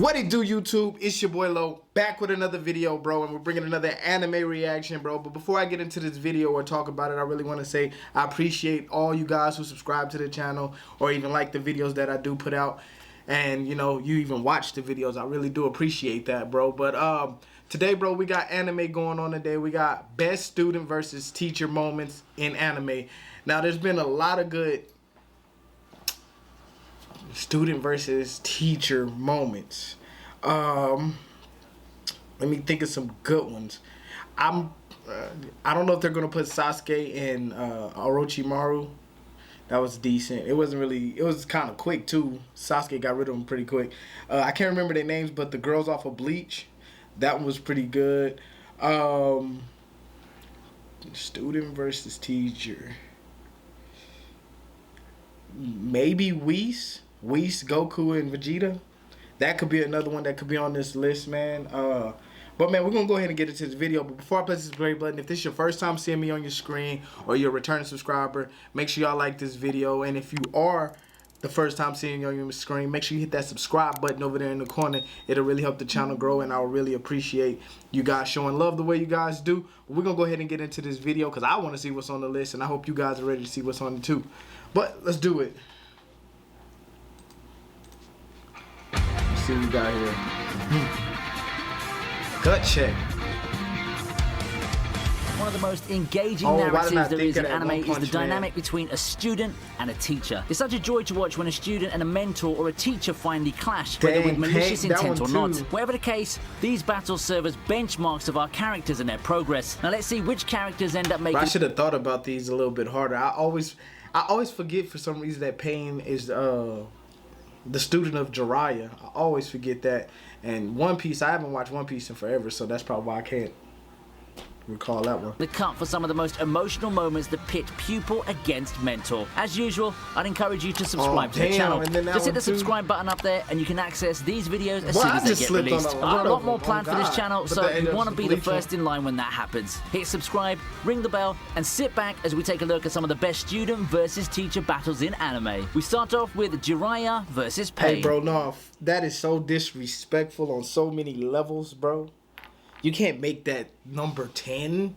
What it do, YouTube? It's your boy Lo, back with another video, bro, and we're bringing another anime reaction, bro. But before I get into this video or talk about it, I really want to say I appreciate all you guys who subscribe to the channel or even like the videos that I do put out. And, you know, you even watch the videos. I really do appreciate that, bro. But today, bro, we got anime going on today. We got best student versus teacher moments in anime. Now, there's been a lot of good student versus teacher moments. Let me think of some good ones. I don't know if they're gonna put Sasuke and Orochimaru. That was decent. It wasn't really. It was kind of quick too. Sasuke got rid of them pretty quick. I can't remember their names, but the girls off of Bleach, that one was pretty good. Student versus teacher. Maybe Whis, Goku, and Vegeta. That could be another one that could be on this list, man. But, man, we're going to go ahead and get into this video. But before I press this play button, if this is your first time seeing me on your screen or you're a returning subscriber, make sure y'all like this video. And if you are the first time seeing me on your screen, make sure you hit that subscribe button over there in the corner. It'll really help the channel grow, and I'll really appreciate you guys showing love the way you guys do. But we're going to go ahead and get into this video because I want to see what's on the list, and I hope you guys are ready to see what's on it too. But let's do it. Let's see what we got here. Gut check. One of the most engaging narratives there is in anime is the dynamic between a student and a teacher. It's such a joy to watch when a student and a mentor or a teacher finally clash, whether with malicious intent or not. Whatever the case, these battles serve as benchmarks of our characters and their progress. Now let's see which characters end up making... I should have thought about these a little bit harder. I always forget for some reason that Pain is the student of Jiraiya. I always forget that. And One Piece, I haven't watched One Piece in forever, so that's probably why I can't recall that one. The cut for some of the most emotional moments that pit pupil against mentor. As usual, I'd encourage you to subscribe to the channel. Just hit the subscribe button up there and you can access these videos as soon as they get released. I have a lot more planned for this channel, so you want to be the first in line when that happens. Hit subscribe, ring the bell, and sit back as we take a look at some of the best student versus teacher battles in anime. We start off with Jiraiya versus Pain. Hey bro, no, that is so disrespectful on so many levels, bro. You can't make that number 10.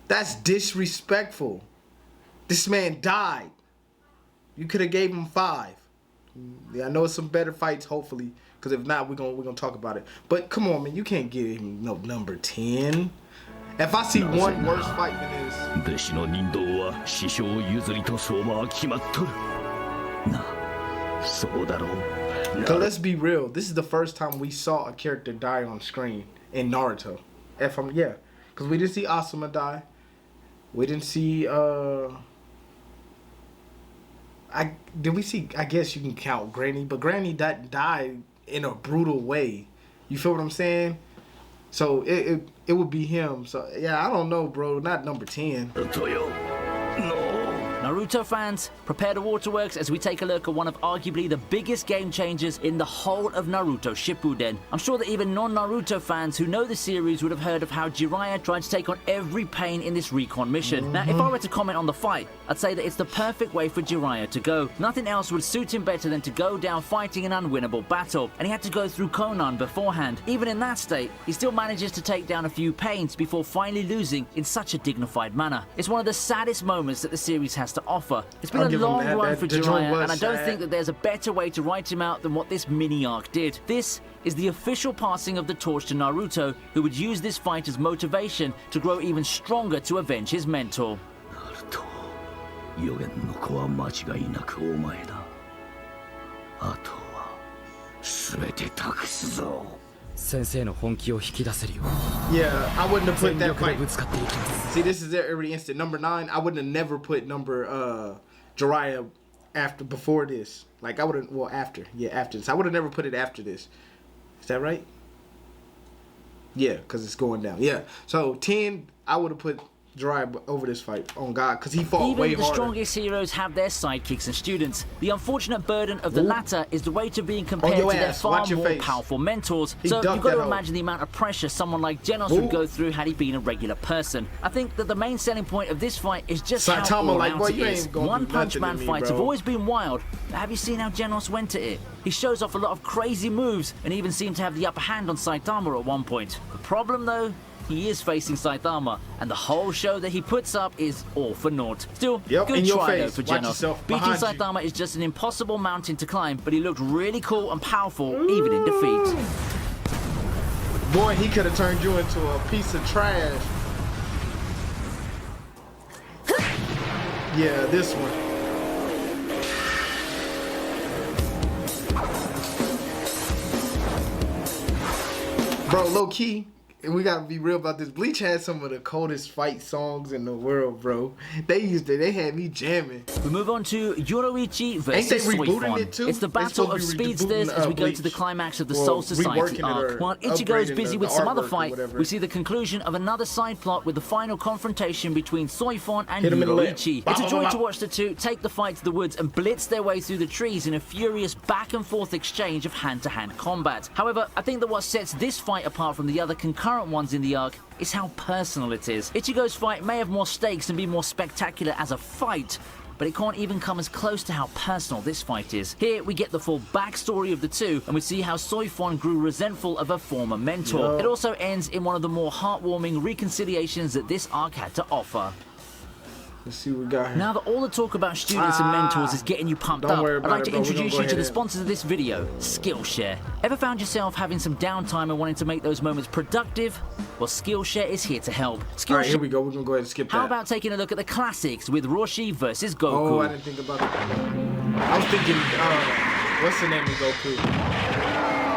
That's disrespectful. This man died. You could have gave him 5. Yeah, I know it's some better fights, hopefully, because if not, we're gonna talk about it. But come on, man, you can't give him no number 10. If I see one worse fight than this. Cause let's be real, this is the first time we saw a character die on screen in Naruto. Yeah, because we didn't see Asuma die. We didn't see I guess you can count Granny, but Granny died in a brutal way. You feel what I'm saying? So it would be him. So yeah, I don't know, bro. Not number 10. Naruto fans, prepare the waterworks as we take a look at one of arguably the biggest game changers in the whole of Naruto Shippuden. I'm sure that even non-Naruto fans who know the series would have heard of how Jiraiya tried to take on every Pain in this recon mission. Now, if I were to comment on the fight, I'd say that it's the perfect way for Jiraiya to go. Nothing else would suit him better than to go down fighting an unwinnable battle, and he had to go through Konan beforehand. Even in that state, he still manages to take down a few Pains before finally losing in such a dignified manner. It's one of the saddest moments that the series has to offer. It's been a long run for Jiraiya, and I don't think that there's a better way to write him out than what this mini arc did. This is the official passing of the torch to Naruto, who would use this fight as motivation to grow even stronger to avenge his mentor. Yeah, I wouldn't have put that fight. See, this is every instant. Number 9, I wouldn't have never put number Jiraiya before this. Like I wouldn't, well, after this. I would have never put it after this. Is that right? Yeah, because it's going down. Yeah. So 10, I would have put Jiraiya over this fight. On God, because he fought way Even the harder. strongest heroes have their sidekicks and students. The unfortunate burden of the latter is the weight of being compared your to their ass. far Watch your more face. powerful mentors. He So ducked you've got to that hoe. imagine the amount of pressure someone like Genos Ooh. would go through had he been a regular person. I think that the main selling point of this fight is just how Saitama, all like, out boy, it you ain't is. gonna do One Punch nothing to Man me, fights bro. have always been wild. But have you seen how Genos went at it? He shows off a lot of crazy moves and even seemed to have the upper hand on Saitama at one point. The problem though, he is facing Saitama, and the whole show that he puts up is all for naught. Still, Yep, good in your try though face. for Watch Genos. yourself Beating behind you. Saitama is just an impossible mountain to climb, but he looked really cool and powerful even in defeat. Boy, he could have turned you into a piece of trash. Yeah, this one. Bro, low key, and we gotta be real about this. Bleach had some of the coldest fight songs in the world, bro. They had me jamming. We move on to Yoruichi versus Ain't they rebooting Soifon. it too? It's the They battle of supposed to be speedsters rebooting, as we go to the Bleach. climax of the Or Soul Society reworking it arc. or While Ichigo is upgrading busy the with some other artwork or fight, whatever. we see the conclusion of another side plot with the final confrontation between Soifon and Hit him in the leg. Yoruichi. Bah, It's a bah, joy bah, to bah. watch the two take the fight to the woods and blitz their way through the trees in a furious back and forth exchange of hand-to-hand combat. However, I think that what sets this fight apart from the other concurrent ones in the arc is how personal it is. Ichigo's fight may have more stakes and be more spectacular as a fight, but it can't even come as close to how personal this fight is. Here we get the full backstory of the two, and we see how Soifon grew resentful of her former mentor. Yo. It also ends in one of the more heartwarming reconciliations that this arc had to offer. Let's see what we got here. Now that all the talk about students and mentors is getting you pumped Don't up, worry I'd about like it, to bro. We're gonna introduce go you to the ahead sponsors of this video, Skillshare. Ever found yourself having some downtime and wanting to make those moments productive? Well, Skillshare is here to help. All right, here Skillshare. we go. We're gonna go ahead and skip that. How about taking a look at the classics with Roshi versus Goku? Oh, I didn't think about that. I was thinking, what's the name of Goku?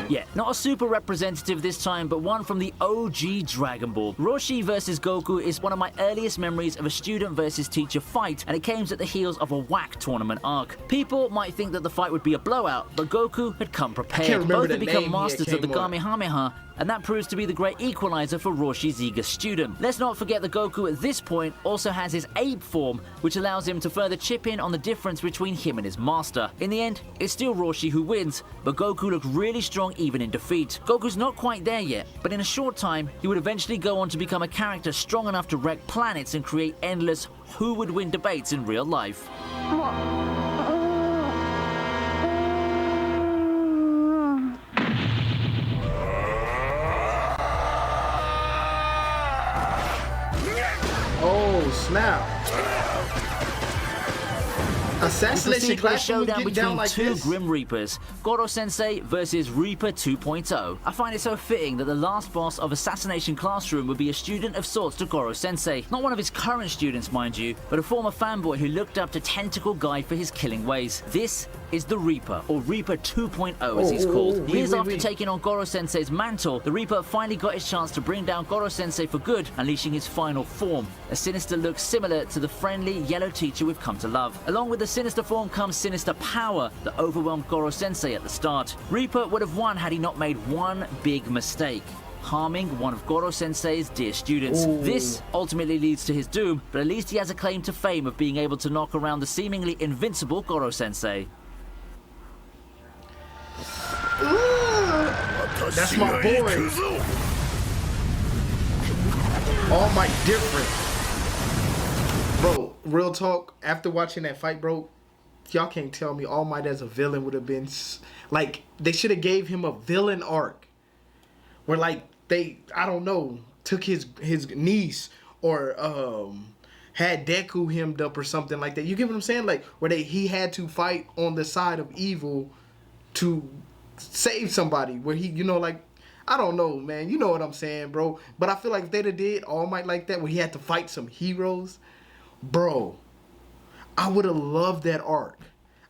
Yeah, not a super representative this time, but one from the OG Dragon Ball. Roshi versus Goku is one of my earliest memories of a student versus teacher fight, and it came at the heels of a whack tournament arc. People might think that the fight would be a blowout, but Goku had come prepared. remember Both the had become name he had masters of the came on. Kamehameha, and that proves to be the great equalizer for Roshi's eager student. Let's not forget that Goku at this point also has his ape form, which allows him to further chip in on the difference between him and his master. In the end, it's still Roshi who wins, but Goku looked really strong even in defeat. Goku's not quite there yet, but in a short time, he would eventually go on to become a character strong enough to wreck planets and create endless who would win debates in real life. Oh, snap. Assassination Proceed with a Classroom was showdown getting between down like two this. Grim Reapers, Goro Sensei versus Reaper 2.0. I find it so fitting that the last boss of Assassination Classroom would be a student of sorts to Goro Sensei. Not one of his current students, mind you, but a former fanboy who looked up to Tentacle Guy for his killing ways. This is the Reaper, or Reaper 2.0 as he's called. Years after taking on Goro Sensei's mantle, the Reaper finally got his chance to bring down Goro Sensei for good, unleashing his final form, a sinister look similar to the friendly yellow teacher we've come to love. Along with the sinister form comes sinister power that overwhelmed Goro Sensei at the start. Reaper would have won had he not made one big mistake, harming one of Goro Sensei's dear students. Ooh. This ultimately leads to his doom, but at least he has a claim to fame of being able to knock around the seemingly invincible Goro Sensei. That's my boy. All Might different. Bro, real talk, after watching that fight, bro, y'all can't tell me All Might as a villain would have been like, they should have gave him a villain arc where like they, I don't know, took his niece or had Deku hemmed up or something like that. You get what I'm saying? Like where he had to fight on the side of evil to save somebody, where he, you know, like, I don't know, man, you know what I'm saying, bro. But I feel like if they'd have did All Might like that, where he had to fight some heroes, bro, I would have loved that arc.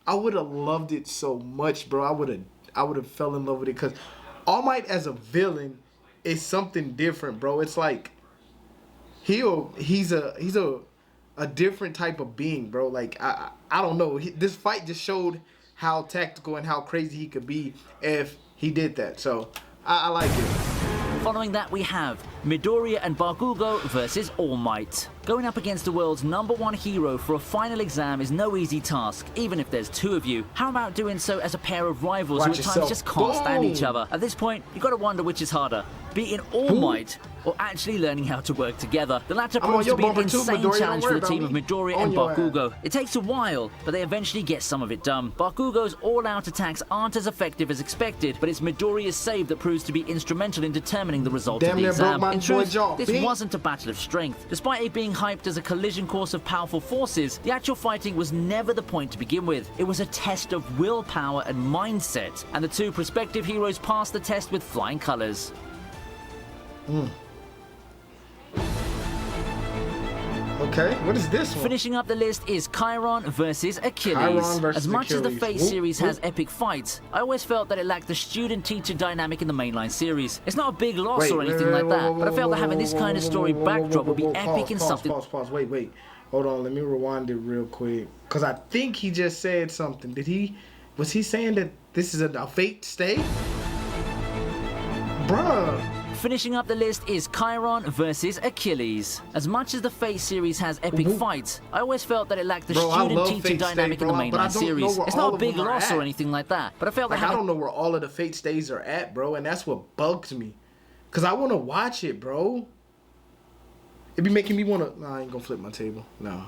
I would have loved it so much, bro. I would have fell in love with it, because All Might as a villain is something different, bro. It's like he's a different type of being, bro. Like I don't know. This fight just showed how tactical and how crazy he could be if he did that. So I like it. Following that, we have Midoriya and Bakugo versus All Might. Going up against the world's #1 hero for a final exam is no easy task, even if there's two of you. How about doing so as a pair of rivals who at times just can't stand each other? At this point, you've got to wonder which is harder, beating All Might or actually learning how to work together. The latter proves to be an insane challenge for the team of Midoriya and Bakugo. It takes a while, but they eventually get some of it done. Bakugo's all-out attacks aren't as effective as expected, but it's Midoriya's save that proves to be instrumental in determining the result of the exam. In truth, this wasn't a battle of strength. Despite it being hyped as a collision course of powerful forces, the actual fighting was never the point to begin with. It was a test of willpower and mindset, and the two prospective heroes passed the test with flying colors. Okay, what is this one? Finishing up the list is Chiron versus Achilles. As much as the Fate series has epic fights, I always felt that it lacked the student-teacher dynamic in the mainline series. It's not a big loss or anything like that, but I felt that having this kind of story backdrop would be epic in something... Pause, wait. Hold on, let me rewind it real quick. Because I think he just said something. Was he saying that this is a Fate stay? Bruh. Finishing up the list is Chiron versus Achilles. As much as the Fate series has epic fights, I always felt that it lacked the student-teacher dynamic in the mainline series. It's not a big loss or anything like that, but I felt that I don't know where all of the Fate stays are at, bro, and that's what bugs me. Because I want to watch it, bro. It be making me want to... Nah, I ain't gonna flip my table. No.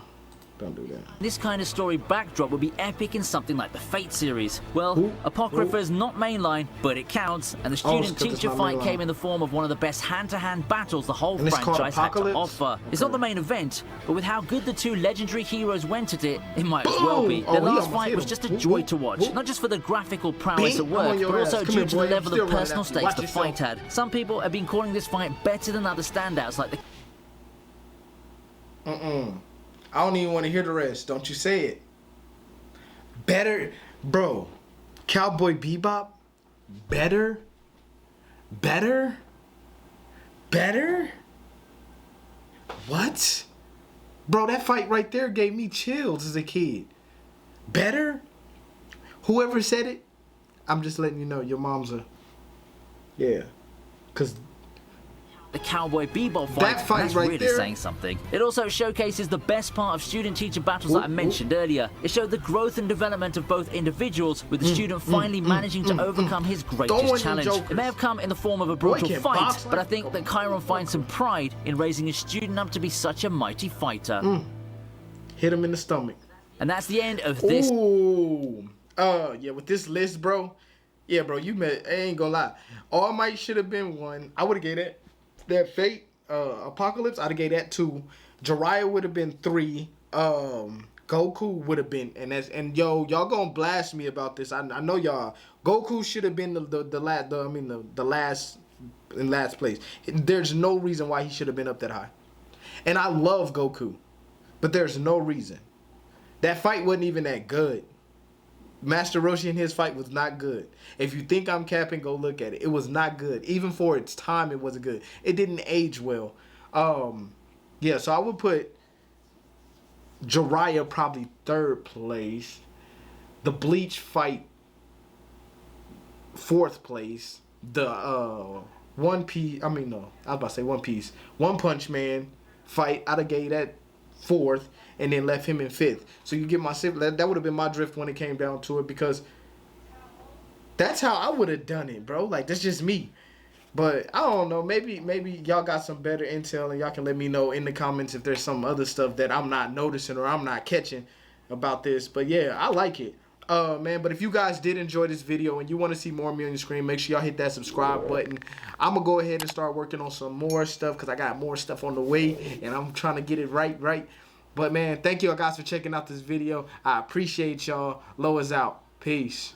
Don't do that. This kind of story backdrop would be epic in something like the Fate series. Well, Apocrypha's not mainline, but it counts, and the student-teacher fight came in the form of one of the best hand-to-hand battles the whole franchise had to offer. It's not the main event, but with how good the two legendary heroes went at it, it might as well be. The last fight was just a joy to watch, not just for the graphical prowess at work, but also due to the level of personal stakes the fight had. Some people have been calling this fight better than other standouts like the... I don't even want to hear the rest. Don't you say it. Better, bro. Cowboy Bebop. Better. What? Bro, that fight right there gave me chills as a kid. Better? Whoever said it, I'm just letting you know your mom's a... Yeah. Because... the Cowboy Bebop fight, that's right really there. Saying something. It also showcases the best part of student-teacher battles that I mentioned earlier. It showed the growth and development of both individuals, with the student finally managing to overcome his greatest challenge. It may have come in the form of a brutal fight, but I think that Chiron finds some pride in raising a student up to be such a mighty fighter. Hit him in the stomach. And that's the end of this. Yeah, with this list, bro. Yeah, bro, I ain't gonna lie. All Might should have been one. I would have gave it. That Fate, Apocalypse, I'd have gave that 2. Jiraiya would have been 3. Goku would have been, and y'all gonna blast me about this. I know y'all. Goku should have been the last in last place. There's no reason why he should have been up that high. And I love Goku, but there's no reason. That fight wasn't even that good. Master Roshi and his fight was not good. If you think I'm capping, go look at it. It was not good. Even for its time, it wasn't good. It didn't age well. Yeah, so I would put Jiraiya probably 3rd place. The Bleach fight 4th place. The One Piece, I was about to say One Piece. One Punch Man fight, I'd have gave that 4th. And then left him in 5th. So you get my... That would have been my drift when it came down to it. Because that's how I would have done it, bro. Like, that's just me. But I don't know. Maybe y'all got some better intel. And y'all can let me know in the comments if there's some other stuff that I'm not noticing or I'm not catching about this. But yeah, I like it. Man, but if you guys did enjoy this video and you want to see more of me on your screen, make sure y'all hit that subscribe button. I'm going to go ahead and start working on some more stuff. Because I got more stuff on the way. And I'm trying to get it right. But, man, thank you guys for checking out this video. I appreciate y'all. Loa's out. Peace.